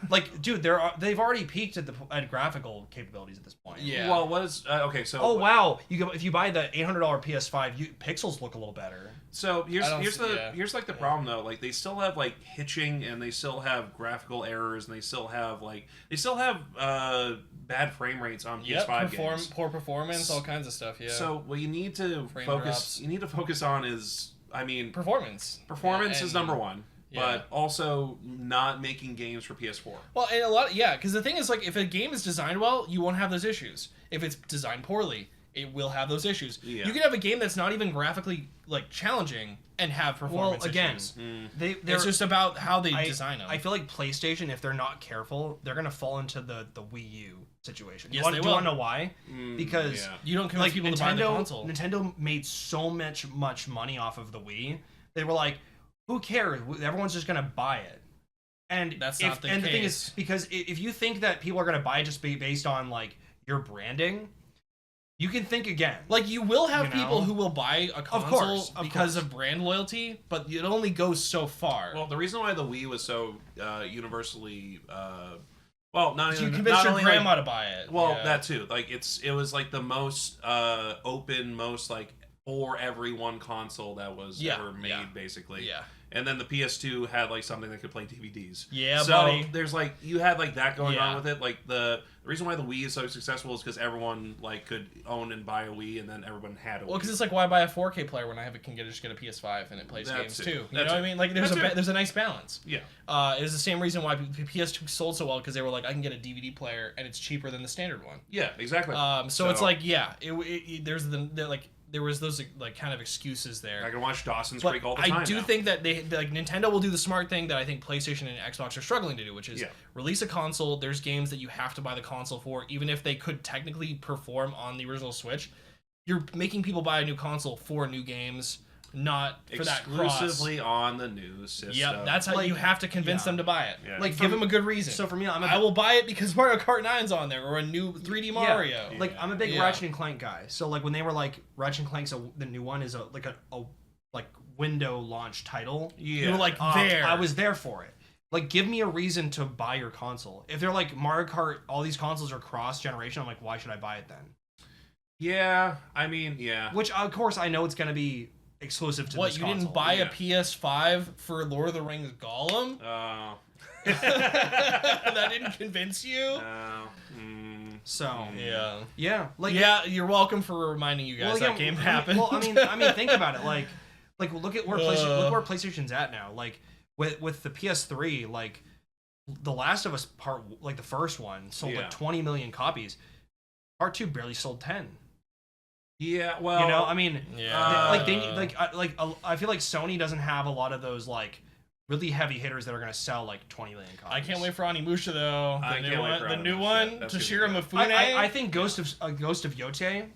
Like, dude, they've already peaked at graphical capabilities at this point. Yeah. Well, what is okay? So wow, if you buy the $800 PS5, pixels look a little better. So here's like the problem though. Like they still have like hitching, and they still have graphical errors, and they still have bad frame rates on PS5 games. Poor performance, all kinds of stuff. Yeah. So what you need to focus on is, I mean, performance. Performance is number one. But also not making games for PS4. Well, and because the thing is, like, if a game is designed well, you won't have those issues. If it's designed poorly, it will have those issues. Yeah. You can have a game that's not even graphically like challenging and have performance issues. It's just about how they design them. I feel like PlayStation, if they're not careful, they're gonna fall into the Wii U situation. Yes, do you want to know why? Because you don't convince people to buy the console. Nintendo made so much money off of the Wii. They were like, who cares? Everyone's just gonna buy it. And that's not the case. And the thing is, because if you think that people are gonna buy it just based on like your branding, you can think again. Like, you will have people who will buy a console because of brand loyalty, but it only goes so far. Well, the reason why the Wii was so universally you convinced your grandma to buy it. Well, that too. Like it was like the most open, most like for everyone console that was ever made, basically. Yeah. And then the PS2 had like something that could play DVDs. Yeah, so buddy. there's like you had like that going on with it. Like the reason why the Wii is so successful is because everyone like could own and buy a Wii, and then everyone had a Wii. Well, because it's like, why buy a 4K player when I can just get a PS5 and it plays games too? You know what I mean? Like there's a nice balance. Yeah. It was the same reason why PS2 sold so well, because they were like, I can get a DVD player and it's cheaper than the standard one. Yeah, exactly. So it's like there's there was those like kind of excuses there. I can watch Dawson's Creek all the time. I do think that Nintendo will do the smart thing that I think PlayStation and Xbox are struggling to do, which is release a console. There's games that you have to buy the console for, even if they could technically perform on the original Switch. You're making people buy a new console for new games, not for that cross. Exclusively on the new system. Yep, that's how you have to convince them to buy it. Yeah. Like, give them a good reason. So for me, I will buy it because Mario Kart 9's on there, or a new 3D Mario. Yeah. Like, I'm a big Ratchet and Clank guy. So like when they were like Ratchet and Clank, so the new one is a window launch title. Yeah. You were like there. I was there for it. Like, give me a reason to buy your console. If they're like Mario Kart, all these consoles are cross generation. I'm like, why should I buy it then? Yeah, I mean, yeah. Which of course I know it's gonna be exclusive to this console. What, you didn't buy a PS5 for Lord of the Rings Gollum? Oh. That didn't convince you? So yeah, like you're welcome for reminding you guys that game happened. Well, I mean, think about it. Like look at where PlayStation's at now. Like with the PS3, like The Last of Us Part, like the first one sold like 20 million copies. Part 2 barely sold 10. Yeah, well, you know, I mean, I feel like Sony doesn't have a lot of those like really heavy hitters that are gonna sell like 20 million copies. I can't wait for Onimusha though. The new one, Toshiro Mifune. I think Ghost of Yote.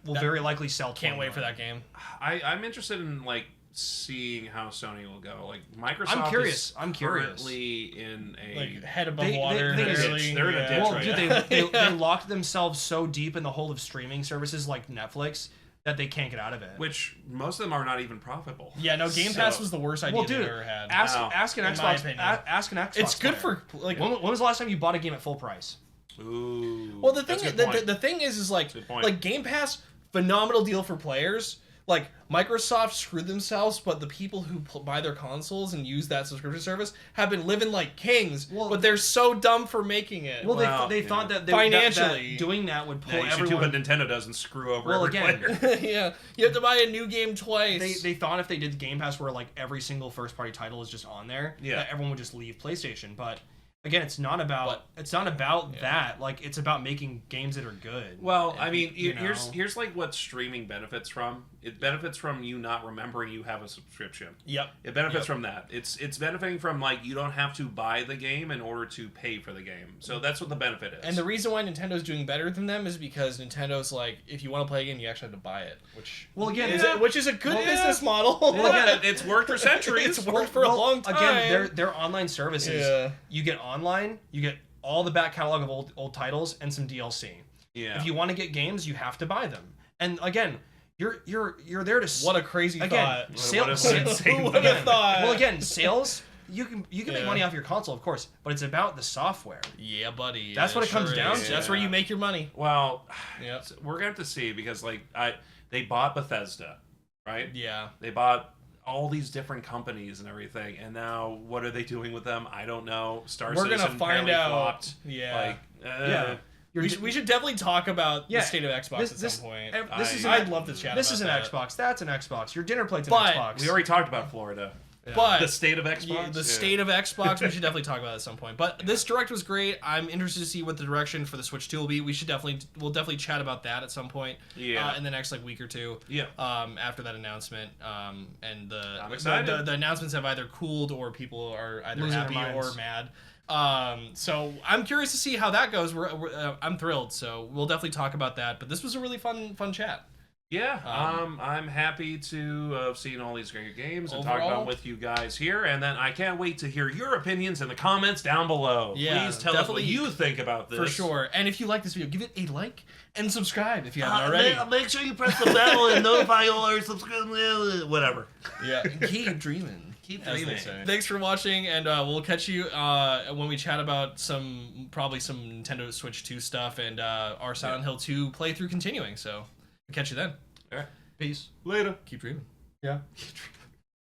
Will very likely sell. Can't wait for that game. I'm interested in like seeing how Sony will go. Like Microsoft. I'm curious. Currently in a like head above water. They're in a ditch. Well, dude, they locked themselves so deep in the hole of streaming services like Netflix that they can't get out of it. Which most of them are not even profitable. Yeah, no, Game Pass was the worst idea they've ever had. Ask an Xbox. Ask an Xbox. It's good for like. When was the last time you bought a game at full price? Ooh. Well, the thing is like Game Pass, phenomenal deal for players. like Microsoft screwed themselves, but the people who buy their consoles and use that subscription service have been living like kings. But they're so dumb for making it. Well, they thought that financially that doing that would pull you should everyone. do what Nintendo does and screw over every player. Yeah, you have to buy a new game twice. They thought if they did Game Pass where like every single first party title is just on there, that everyone would just leave PlayStation. But again, it's not about that. Like, it's about making games that are good. Well, I mean, here's like what streaming benefits from. It benefits from you not remembering you have a subscription. Yep. It benefits from that. It's benefiting from, like, you don't have to buy the game in order to pay for the game. So that's what the benefit is. And the reason why Nintendo's doing better than them is because Nintendo's like, if you want to play a game, you actually have to buy it. Which is a good business model. Well, again, it's worked for centuries. It's worked for a long time. Again, their online services. Yeah. You get online, you get all the back catalog of old titles and some DLC. Yeah. If you want to get games, you have to buy them. And again, you're there to. What a crazy thought! Who would have thought? Well, again, sales. You can make money off your console, of course, but it's about the software. Yeah, buddy. That's what it comes down to. That's where you make your money. Well, we're gonna have to see because they bought Bethesda, right? Yeah. They bought all these different companies and everything, and now what are they doing with them? I don't know. Star We're Citizen gonna find out. flopped. Yeah. Like, We should definitely talk about the state of Xbox at some point. I'd love to chat about this is an that. Xbox. That's an Xbox. Your dinner plate's an Xbox. We already talked about Florida. But the state of Xbox? The state of Xbox, we should definitely talk about at some point. But this Direct was great. I'm interested to see what the direction for the Switch 2 will be. We'll definitely chat about that at some point. Yeah. In the next week or two. Yeah. After that announcement. And I'm excited. The announcements have either cooled or people are either Losing happy their minds. or mad. So I'm curious to see how that goes. I'm thrilled. So we'll definitely talk about that. But this was a really fun chat. Yeah, I'm happy to have seen all these great games and talk Overall, about them with you guys here, and then I can't wait to hear your opinions in the comments down below. Yeah, please tell us what you think about this. For sure. And if you like this video, give it a like and subscribe if you haven't already. Make sure you press the bell and notify all our subscribers. Whatever. Yeah, keep dreaming. Keep dreaming. Thanks for watching, and we'll catch you when we chat about probably some Nintendo Switch 2 stuff and our Silent Hill 2 playthrough continuing. So, we'll catch you then. All right. Peace. Later. Keep dreaming. Yeah. Keep dreaming.